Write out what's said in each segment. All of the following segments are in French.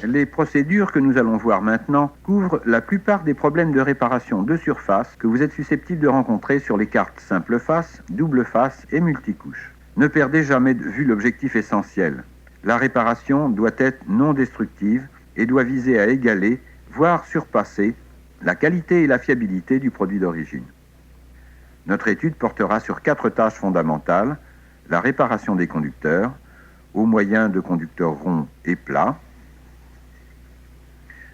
Les procédures que nous allons voir maintenant couvrent la plupart des problèmes de réparation de surface que vous êtes susceptibles de rencontrer sur les cartes simple face, double face et multicouche. Ne perdez jamais de vue l'objectif essentiel. La réparation doit être non destructive et doit viser à égaler, voire surpasser, la qualité et la fiabilité du produit d'origine. Notre étude portera sur 4 tâches fondamentales: la réparation des conducteurs, au moyen de conducteurs ronds et plats,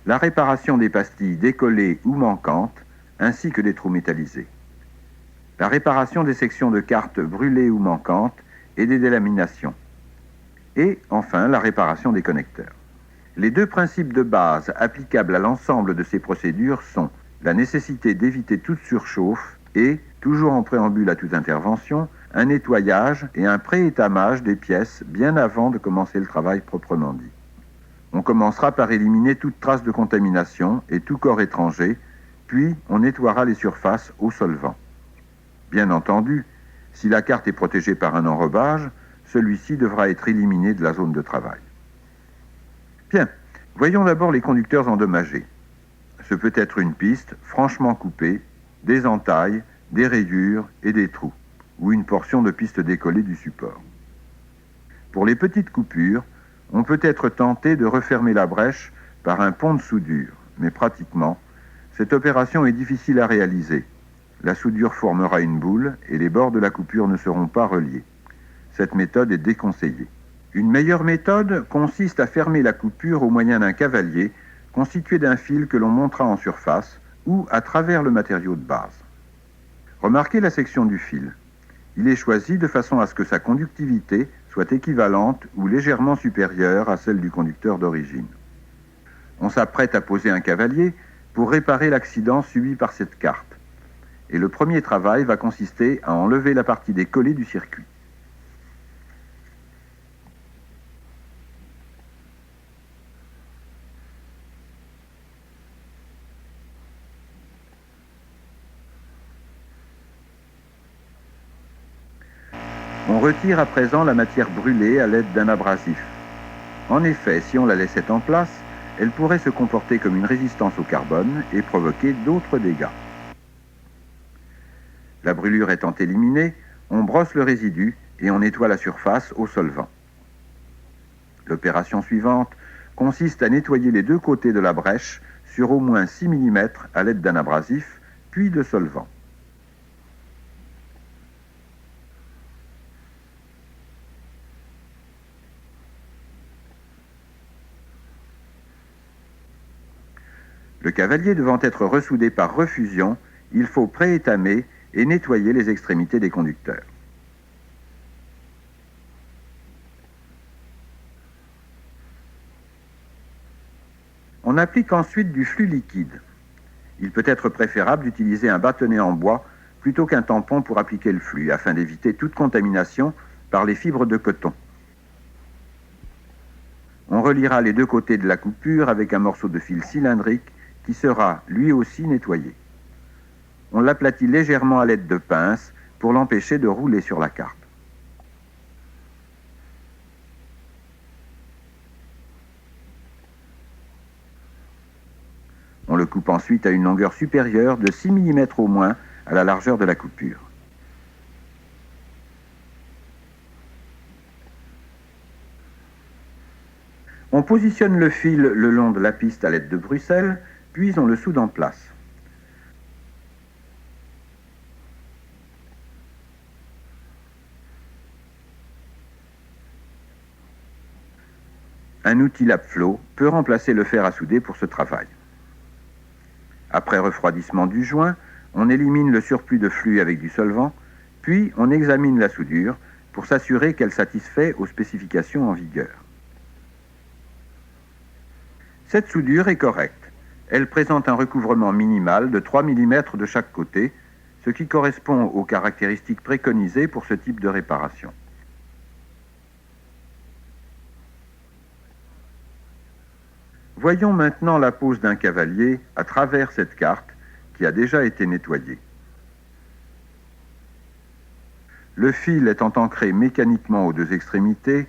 la réparation des pastilles décollées ou manquantes, ainsi que des trous métallisés, la réparation des sections de cartes brûlées ou manquantes et des délaminations, et enfin la réparation des connecteurs. Les 2 principes de base applicables à l'ensemble de ces procédures sont la nécessité d'éviter toute surchauffe et, toujours en préambule à toute intervention, un nettoyage et un pré-étamage des pièces bien avant de commencer le travail proprement dit. On commencera par éliminer toute trace de contamination et tout corps étranger, puis on nettoiera les surfaces au solvant. Bien entendu, si la carte est protégée par un enrobage, celui-ci devra être éliminé de la zone de travail. Bien, voyons d'abord les conducteurs endommagés. Ce peut être une piste franchement coupée, des entailles, des rayures et des trous, ou une portion de piste décollée du support. Pour les petites coupures, on peut être tenté de refermer la brèche par un pont de soudure, mais pratiquement, cette opération est difficile à réaliser. La soudure formera une boule et les bords de la coupure ne seront pas reliés. Cette méthode est déconseillée. Une meilleure méthode consiste à fermer la coupure au moyen d'un cavalier constitué d'un fil que l'on montera en surface ou à travers le matériau de base. Remarquez la section du fil. Il est choisi de façon à ce que sa conductivité soit équivalente ou légèrement supérieure à celle du conducteur d'origine. On s'apprête à poser un cavalier pour réparer l'accident subi par cette carte. Et le premier travail va consister à enlever la partie décollée du circuit. On retire à présent la matière brûlée à l'aide d'un abrasif. En effet, si on la laissait en place, elle pourrait se comporter comme une résistance au carbone et provoquer d'autres dégâts. La brûlure étant éliminée, on brosse le résidu et on nettoie la surface au solvant. L'opération suivante consiste à nettoyer les 2 côtés de la brèche sur au moins 6 mm à l'aide d'un abrasif, puis de solvant. Le cavalier devant être ressoudé par refusion, il faut pré-étamer et nettoyer les extrémités des conducteurs. On applique ensuite du flux liquide. Il peut être préférable d'utiliser un bâtonnet en bois plutôt qu'un tampon pour appliquer le flux, afin d'éviter toute contamination par les fibres de coton. On reliera les 2 côtés de la coupure avec un morceau de fil cylindrique qui sera lui aussi nettoyé. On l'aplatit légèrement à l'aide de pinces pour l'empêcher de rouler sur la carte. On le coupe ensuite à une longueur supérieure de 6 mm au moins à la largeur de la coupure. On positionne le fil le long de la piste à l'aide de Bruxelles, puis on le soude en place. Un outil lap-flow peut remplacer le fer à souder pour ce travail. Après refroidissement du joint, on élimine le surplus de flux avec du solvant, puis on examine la soudure pour s'assurer qu'elle satisfait aux spécifications en vigueur. Cette soudure est correcte. Elle présente un recouvrement minimal de 3 mm de chaque côté, ce qui correspond aux caractéristiques préconisées pour ce type de réparation. Voyons maintenant la pose d'un cavalier à travers cette carte qui a déjà été nettoyée. Le fil étant ancré mécaniquement aux 2 extrémités,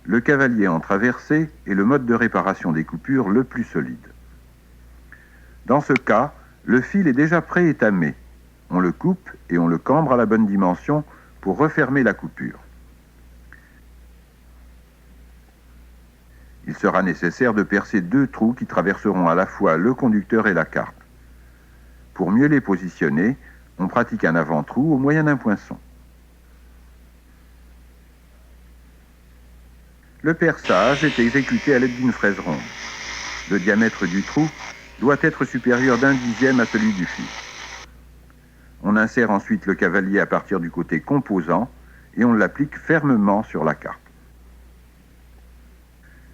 le cavalier en traversée est le mode de réparation des coupures le plus solide. Dans ce cas, le fil est déjà préétamé. On le coupe et on le cambre à la bonne dimension pour refermer la coupure. Il sera nécessaire de percer 2 trous qui traverseront à la fois le conducteur et la carte. Pour mieux les positionner, on pratique un avant-trou au moyen d'un poinçon. Le perçage est exécuté à l'aide d'une fraise ronde. Le diamètre du trou doit être supérieur d'1/10 à celui du fil. On insère ensuite le cavalier à partir du côté composant et on l'applique fermement sur la carte.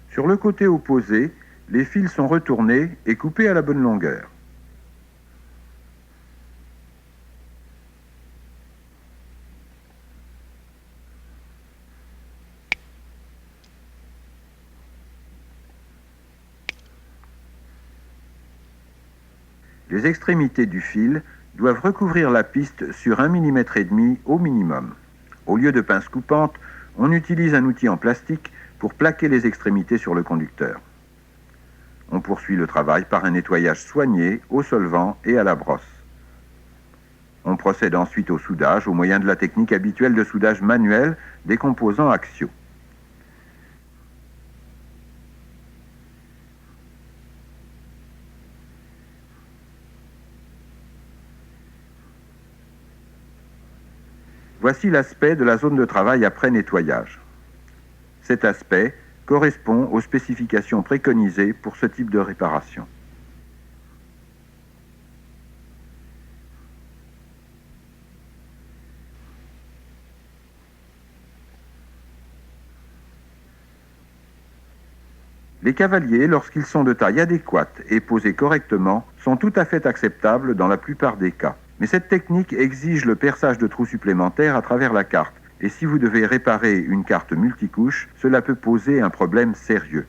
Sur le côté opposé, les fils sont retournés et coupés à la bonne longueur. Les extrémités du fil doivent recouvrir la piste sur 1,5 mm au minimum. Au lieu de pince coupante, on utilise un outil en plastique pour plaquer les extrémités sur le conducteur. On poursuit le travail par un nettoyage soigné au solvant et à la brosse. On procède ensuite au soudage au moyen de la technique habituelle de soudage manuel des composants axiaux. Voici l'aspect de la zone de travail après nettoyage. Cet aspect correspond aux spécifications préconisées pour ce type de réparation. Les cavaliers, lorsqu'ils sont de taille adéquate et posés correctement, sont tout à fait acceptables dans la plupart des cas. Mais cette technique exige le perçage de trous supplémentaires à travers la carte. Et si vous devez réparer une carte multicouche, cela peut poser un problème sérieux.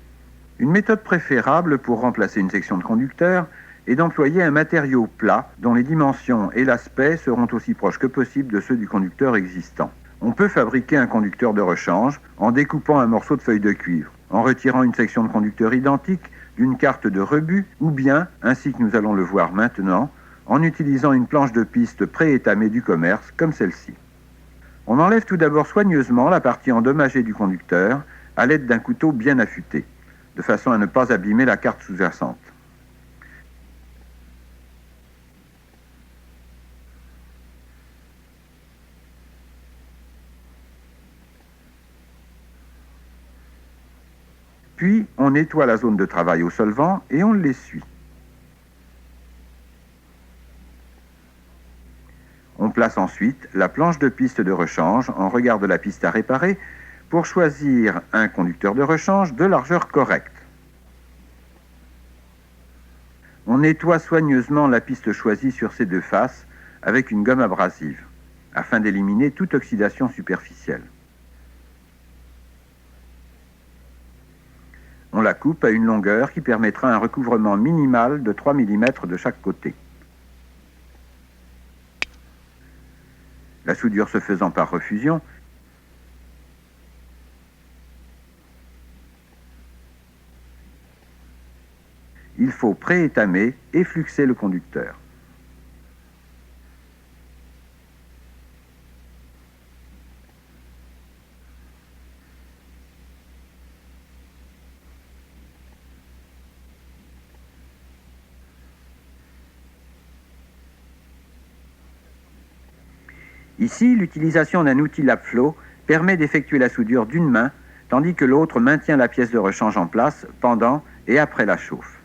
Une méthode préférable pour remplacer une section de conducteur est d'employer un matériau plat dont les dimensions et l'aspect seront aussi proches que possible de ceux du conducteur existant. On peut fabriquer un conducteur de rechange en découpant un morceau de feuille de cuivre, en retirant une section de conducteur identique d'une carte de rebut, ou bien, ainsi que nous allons le voir maintenant, en utilisant une planche de piste préétamée du commerce comme celle-ci. On enlève tout d'abord soigneusement la partie endommagée du conducteur à l'aide d'un couteau bien affûté, de façon à ne pas abîmer la carte sous-jacente. Puis, on nettoie la zone de travail au solvant et on l'essuie. On place ensuite la planche de piste de rechange en regard de la piste à réparer pour choisir un conducteur de rechange de largeur correcte. On nettoie soigneusement la piste choisie sur ses 2 faces avec une gomme abrasive, afin d'éliminer toute oxydation superficielle. On la coupe à une longueur qui permettra un recouvrement minimal de 3 mm de chaque côté. La soudure se faisant par refusion, il faut préétamer et fluxer le conducteur. Ici, l'utilisation d'un outil lap-flow permet d'effectuer la soudure d'une main, tandis que l'autre maintient la pièce de rechange en place pendant et après la chauffe.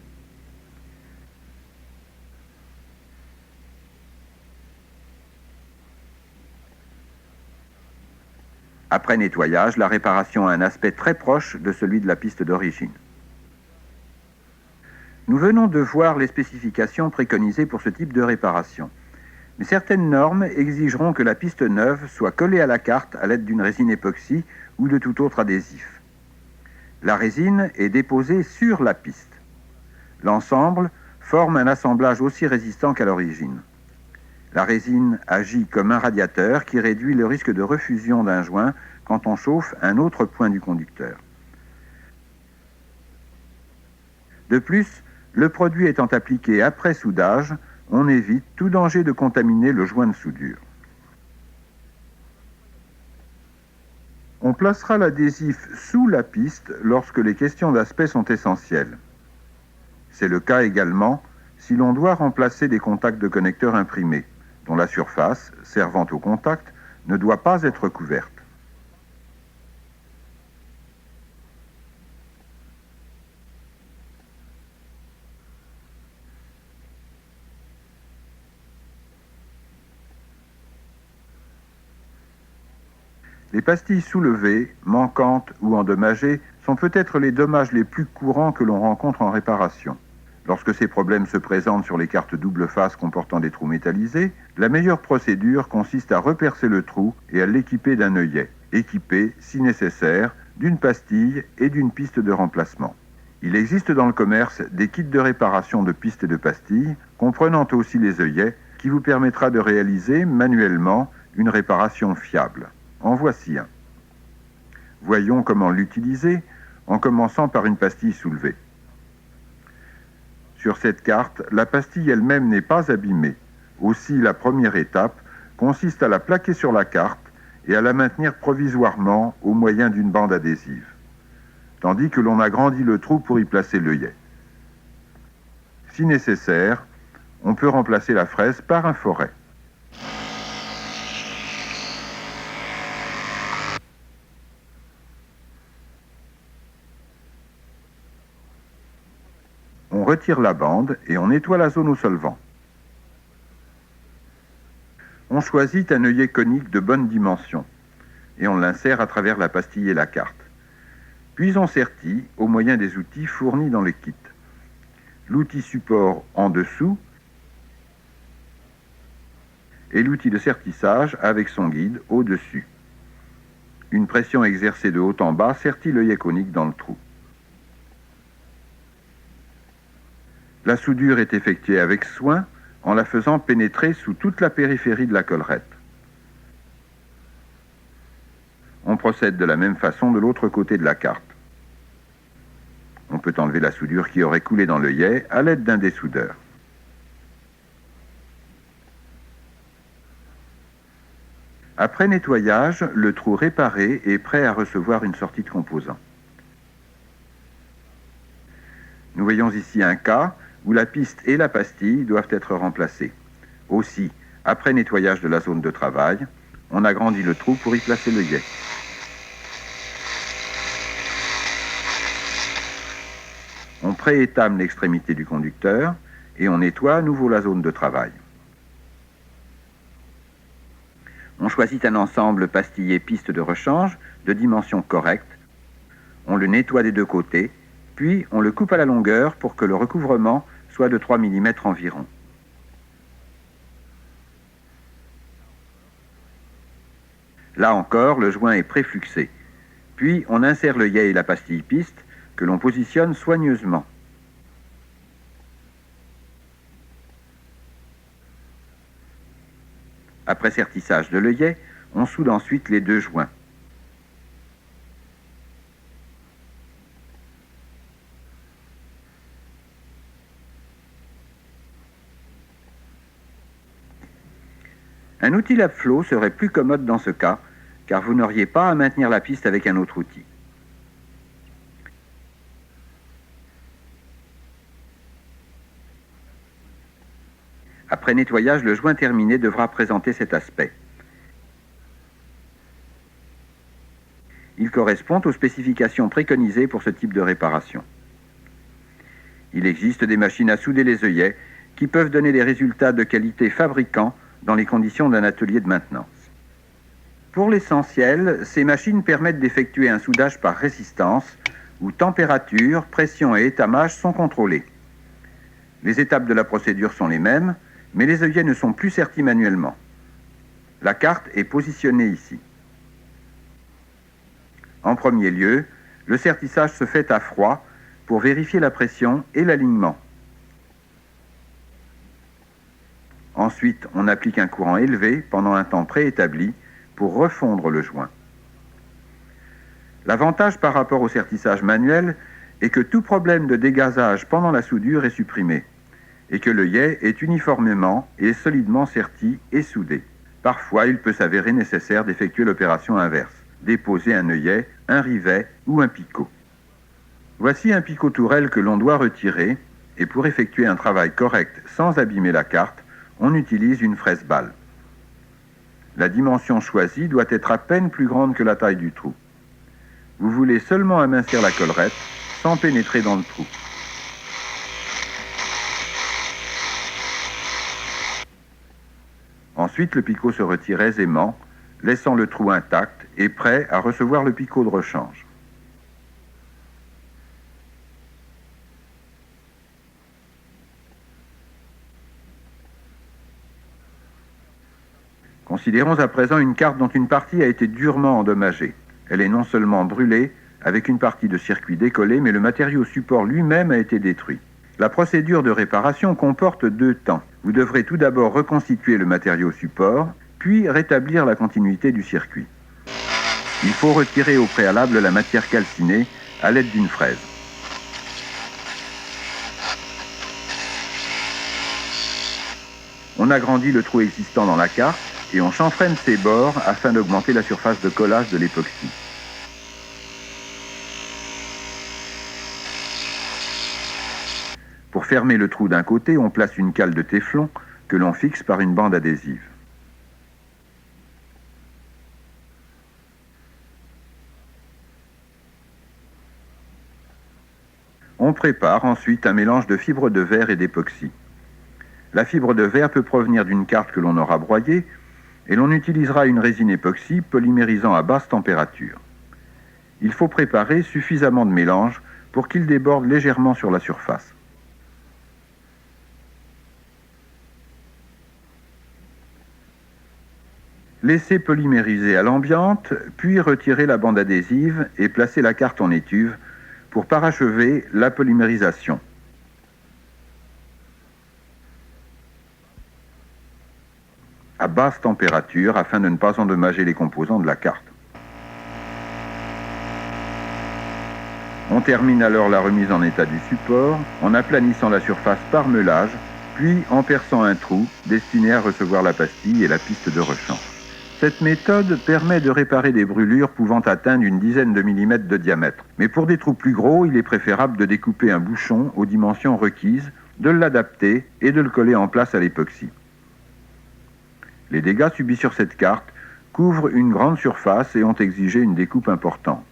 Après nettoyage, la réparation a un aspect très proche de celui de la piste d'origine. Nous venons de voir les spécifications préconisées pour ce type de réparation. Mais certaines normes exigeront que la piste neuve soit collée à la carte à l'aide d'une résine époxy ou de tout autre adhésif. La résine est déposée sur la piste. L'ensemble forme un assemblage aussi résistant qu'à l'origine. La résine agit comme un radiateur qui réduit le risque de refusion d'un joint quand on chauffe un autre point du conducteur. De plus, le produit étant appliqué après soudage, on évite tout danger de contaminer le joint de soudure. On placera l'adhésif sous la piste lorsque les questions d'aspect sont essentielles. C'est le cas également si l'on doit remplacer des contacts de connecteurs imprimés, dont la surface, servant au contact, ne doit pas être couverte. Les pastilles soulevées, manquantes ou endommagées sont peut-être les dommages les plus courants que l'on rencontre en réparation. Lorsque ces problèmes se présentent sur les cartes double face comportant des trous métallisés, la meilleure procédure consiste à repercer le trou et à l'équiper d'un œillet, équipé, si nécessaire, d'une pastille et d'une piste de remplacement. Il existe dans le commerce des kits de réparation de pistes et de pastilles, comprenant aussi les œillets, qui vous permettra de réaliser manuellement une réparation fiable. En voici un. Voyons comment l'utiliser en commençant par une pastille soulevée. Sur cette carte, la pastille elle-même n'est pas abîmée. Aussi, la première étape consiste à la plaquer sur la carte et à la maintenir provisoirement au moyen d'une bande adhésive, tandis que l'on agrandit le trou pour y placer l'œillet. Si nécessaire, on peut remplacer la fraise par un foret. On retire la bande et on nettoie la zone au solvant. On choisit un œillet conique de bonne dimension et on l'insère à travers la pastille et la carte. Puis on sertit au moyen des outils fournis dans le kit. L'outil support en dessous et l'outil de sertissage avec son guide au-dessus. Une pression exercée de haut en bas sertit l'œillet conique dans le trou. La soudure est effectuée avec soin en la faisant pénétrer sous toute la périphérie de la collerette. On procède de la même façon de l'autre côté de la carte. On peut enlever la soudure qui aurait coulé dans l'œillet à l'aide d'un dessoudeur. Après nettoyage, le trou réparé est prêt à recevoir une sortie de composants. Nous voyons ici un cas où la piste et la pastille doivent être remplacées. Aussi, après nettoyage de la zone de travail, on agrandit le trou pour y placer l'œillet. On préétame l'extrémité du conducteur et on nettoie à nouveau la zone de travail. On choisit un ensemble pastillé-piste de rechange de dimension correcte. On le nettoie des deux côtés, puis on le coupe à la longueur pour que le recouvrement soit de 3 mm environ. Là encore, le joint est préfluxé. Puis on insère l'œillet et la pastille-piste que l'on positionne soigneusement. Après sertissage de l'œillet, on soude ensuite les deux joints. Un outil lave-flot serait plus commode dans ce cas, car vous n'auriez pas à maintenir la piste avec un autre outil. Après nettoyage, le joint terminé devra présenter cet aspect. Il correspond aux spécifications préconisées pour ce type de réparation. Il existe des machines à souder les œillets qui peuvent donner des résultats de qualité fabricant dans les conditions d'un atelier de maintenance. Pour l'essentiel, ces machines permettent d'effectuer un soudage par résistance où température, pression et étamage sont contrôlés. Les étapes de la procédure sont les mêmes, mais les œillets ne sont plus sertis manuellement. La carte est positionnée ici. En premier lieu, le sertissage se fait à froid pour vérifier la pression et l'alignement. Ensuite, on applique un courant élevé pendant un temps préétabli pour refondre le joint. L'avantage par rapport au sertissage manuel et que tout problème de dégazage pendant la soudure est supprimé, et que l'œillet est uniformément et solidement serti et soudé. Parfois, il peut s'avérer nécessaire d'effectuer l'opération inverse, déposer un œillet, un rivet ou un picot. Voici un picot tourelle que l'on doit retirer, et pour effectuer un travail correct sans abîmer la carte, on utilise une fraise balle. La dimension choisie doit être à peine plus grande que la taille du trou. Vous voulez seulement amincir la collerette sans pénétrer dans le trou. Ensuite, le picot se retire aisément, laissant le trou intact et prêt à recevoir le picot de rechange. Considérons à présent une carte dont une partie a été durement endommagée. Elle est non seulement brûlée, avec une partie de circuit décollée, mais le matériau support lui-même a été détruit. La procédure de réparation comporte 2 temps. Vous devrez tout d'abord reconstituer le matériau support, puis rétablir la continuité du circuit. Il faut retirer au préalable la matière calcinée à l'aide d'une fraise. On agrandit le trou existant dans la carte et on chanfreine ses bords afin d'augmenter la surface de collage de l'époxy. Pour fermer le trou d'un côté, on place une cale de téflon que l'on fixe par une bande adhésive. On prépare ensuite un mélange de fibre de verre et d'époxy. La fibre de verre peut provenir d'une carte que l'on aura broyée et l'on utilisera une résine époxy polymérisant à basse température. Il faut préparer suffisamment de mélange pour qu'il déborde légèrement sur la surface. Laissez polymériser à l'ambiante, puis retirer la bande adhésive et placer la carte en étuve pour parachever la polymérisation. À basse température afin de ne pas endommager les composants de la carte. On termine alors la remise en état du support en aplanissant la surface par meulage, puis en perçant un trou destiné à recevoir la pastille et la piste de rechange. Cette méthode permet de réparer des brûlures pouvant atteindre une dizaine de millimètres de diamètre. Mais pour des trous plus gros, il est préférable de découper un bouchon aux dimensions requises, de l'adapter et de le coller en place à l'époxy. Les dégâts subis sur cette carte couvrent une grande surface et ont exigé une découpe importante.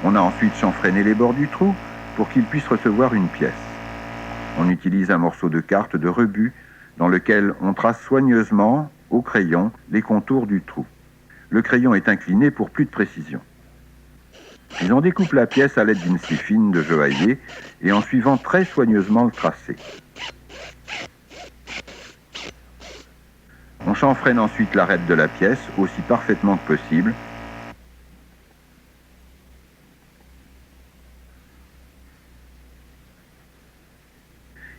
On a ensuite chanfreiné les bords du trou pour qu'il puisse recevoir une pièce. On utilise un morceau de carte de rebut dans lequel on trace soigneusement, au crayon, les contours du trou. Le crayon est incliné pour plus de précision. Puis on découpe la pièce à l'aide d'une scie fine de joaillier et en suivant très soigneusement le tracé. On chanfreine ensuite l'arête de la pièce aussi parfaitement que possible.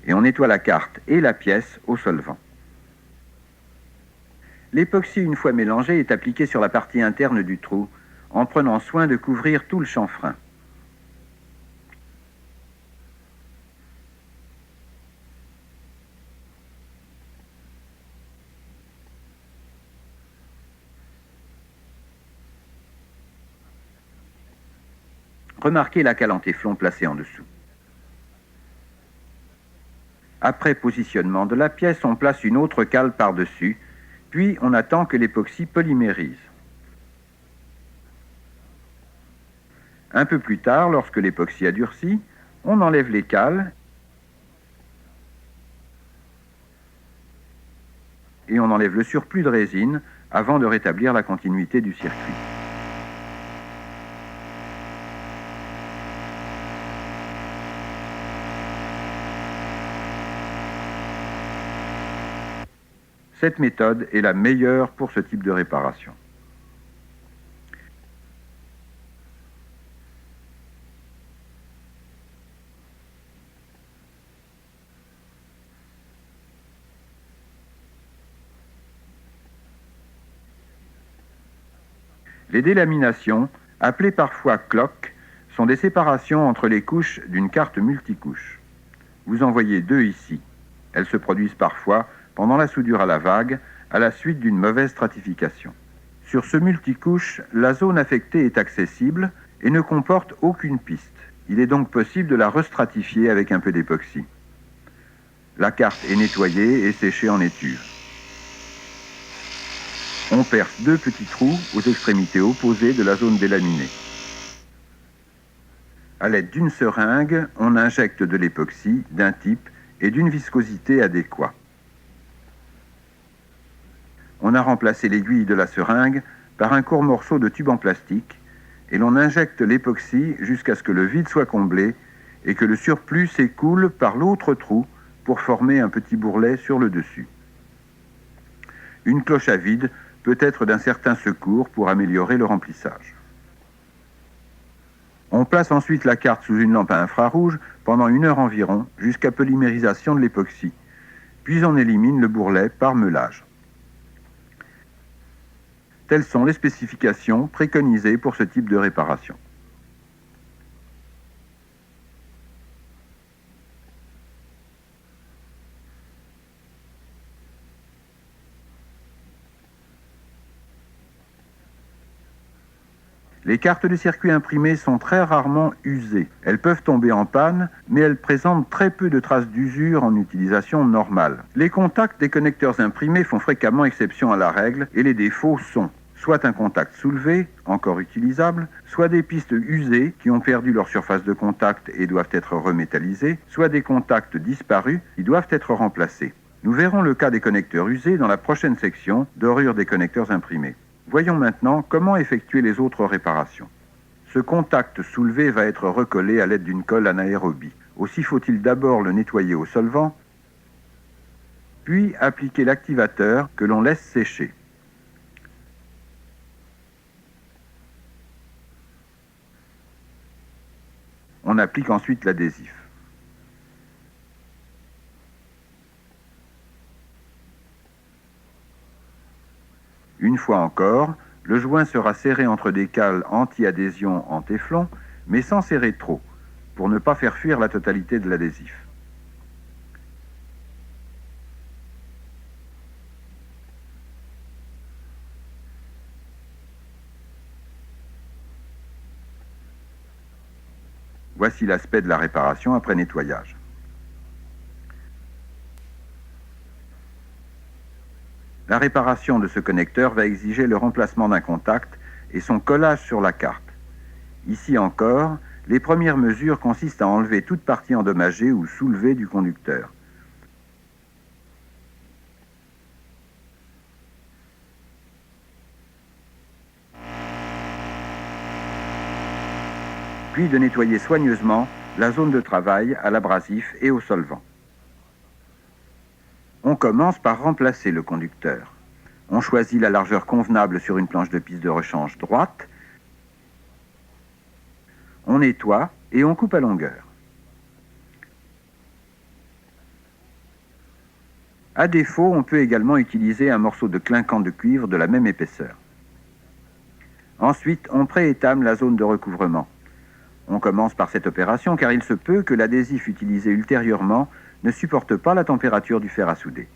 Et on nettoie la carte et la pièce au solvant. L'époxy, une fois mélangé, est appliqué sur la partie interne du trou, en prenant soin de couvrir tout le chanfrein. Remarquez la cale en téflon placée en dessous. Après positionnement de la pièce, on place une autre cale par-dessus, puis on attend que l'époxy polymérise. Un peu plus tard, lorsque l'époxy a durci, on enlève les cales et on enlève le surplus de résine avant de rétablir la continuité du circuit. Cette méthode est la meilleure pour ce type de réparation. Les délaminations, appelées parfois cloques, sont des séparations entre les couches d'une carte multicouche. Vous en voyez deux ici. Elles se produisent parfois pendant la soudure à la vague, à la suite d'une mauvaise stratification. Sur ce multicouche, la zone affectée est accessible et ne comporte aucune piste. Il est donc possible de la restratifier avec un peu d'époxy. La carte est nettoyée et séchée en étuve. On perce deux petits trous aux extrémités opposées de la zone délaminée. À l'aide d'une seringue, on injecte de l'époxy d'un type et d'une viscosité adéquate. On a remplacé l'aiguille de la seringue par un court morceau de tube en plastique et l'on injecte l'époxy jusqu'à ce que le vide soit comblé et que le surplus s'écoule par l'autre trou pour former un petit bourrelet sur le dessus. Une cloche à vide peut être d'un certain secours pour améliorer le remplissage. On place ensuite la carte sous une lampe à infrarouge pendant 1 heure environ jusqu'à polymérisation de l'époxy, puis on élimine le bourrelet par meulage. Telles sont les spécifications préconisées pour ce type de réparation. Les cartes de circuit imprimées sont très rarement usées. Elles peuvent tomber en panne, mais elles présentent très peu de traces d'usure en utilisation normale. Les contacts des connecteurs imprimés font fréquemment exception à la règle et les défauts sont soit un contact soulevé, encore utilisable, soit des pistes usées qui ont perdu leur surface de contact et doivent être remétallisées, soit des contacts disparus qui doivent être remplacés. Nous verrons le cas des connecteurs usés dans la prochaine section d'Orure des connecteurs imprimés. Voyons maintenant comment effectuer les autres réparations. Ce contact soulevé va être recollé à l'aide d'une colle anaérobie. Aussi faut-il d'abord le nettoyer au solvant, puis appliquer l'activateur que l'on laisse sécher. On applique ensuite l'adhésif. Une fois encore, le joint sera serré entre des cales anti-adhésion en téflon, mais sans serrer trop, pour ne pas faire fuir la totalité de l'adhésif. Voici l'aspect de la réparation après nettoyage. La réparation de ce connecteur va exiger le remplacement d'un contact et son collage sur la carte. Ici encore, les premières mesures consistent à enlever toute partie endommagée ou soulevée du conducteur. Puis de nettoyer soigneusement la zone de travail à l'abrasif et au solvant. On commence par remplacer le conducteur. On choisit la largeur convenable sur une planche de piste de rechange droite. On nettoie et on coupe à longueur. À défaut, on peut également utiliser un morceau de clinquant de cuivre de la même épaisseur. Ensuite, on préétame la zone de recouvrement. On commence par cette opération car il se peut que l'adhésif utilisé ultérieurement ne supporte pas la température du fer à souder.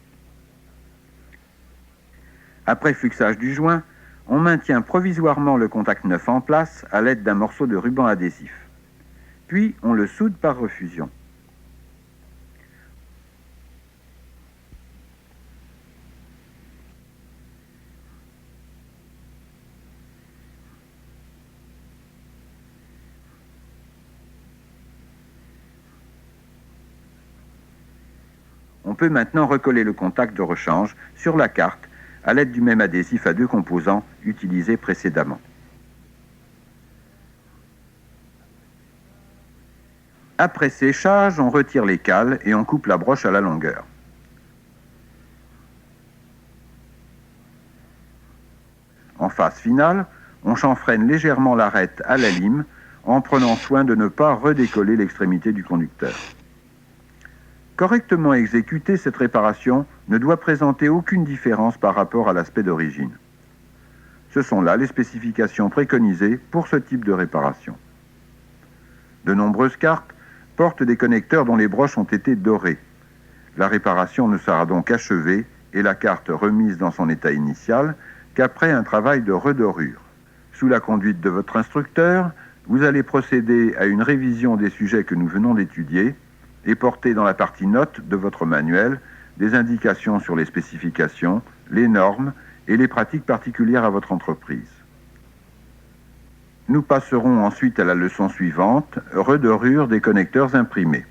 Après fluxage du joint, on maintient provisoirement le contact neuf en place à l'aide d'un morceau de ruban adhésif. Puis on le soude par refusion. On peut maintenant recoller le contact de rechange sur la carte à l'aide du même adhésif à deux composants utilisé précédemment. Après séchage, on retire les cales et on coupe la broche à la longueur. En phase finale, on chanfreine légèrement l'arête à la lime en prenant soin de ne pas redécoller l'extrémité du conducteur. Correctement exécutée, cette réparation ne doit présenter aucune différence par rapport à l'aspect d'origine. Ce sont là les spécifications préconisées pour ce type de réparation. De nombreuses cartes portent des connecteurs dont les broches ont été dorées. La réparation ne sera donc achevée et la carte remise dans son état initial qu'après un travail de redorure. Sous la conduite de votre instructeur, vous allez procéder à une révision des sujets que nous venons d'étudier et porter dans la partie notes de votre manuel des indications sur les spécifications, les normes et les pratiques particulières à votre entreprise. Nous passerons ensuite à la leçon suivante, redorure des connecteurs imprimés.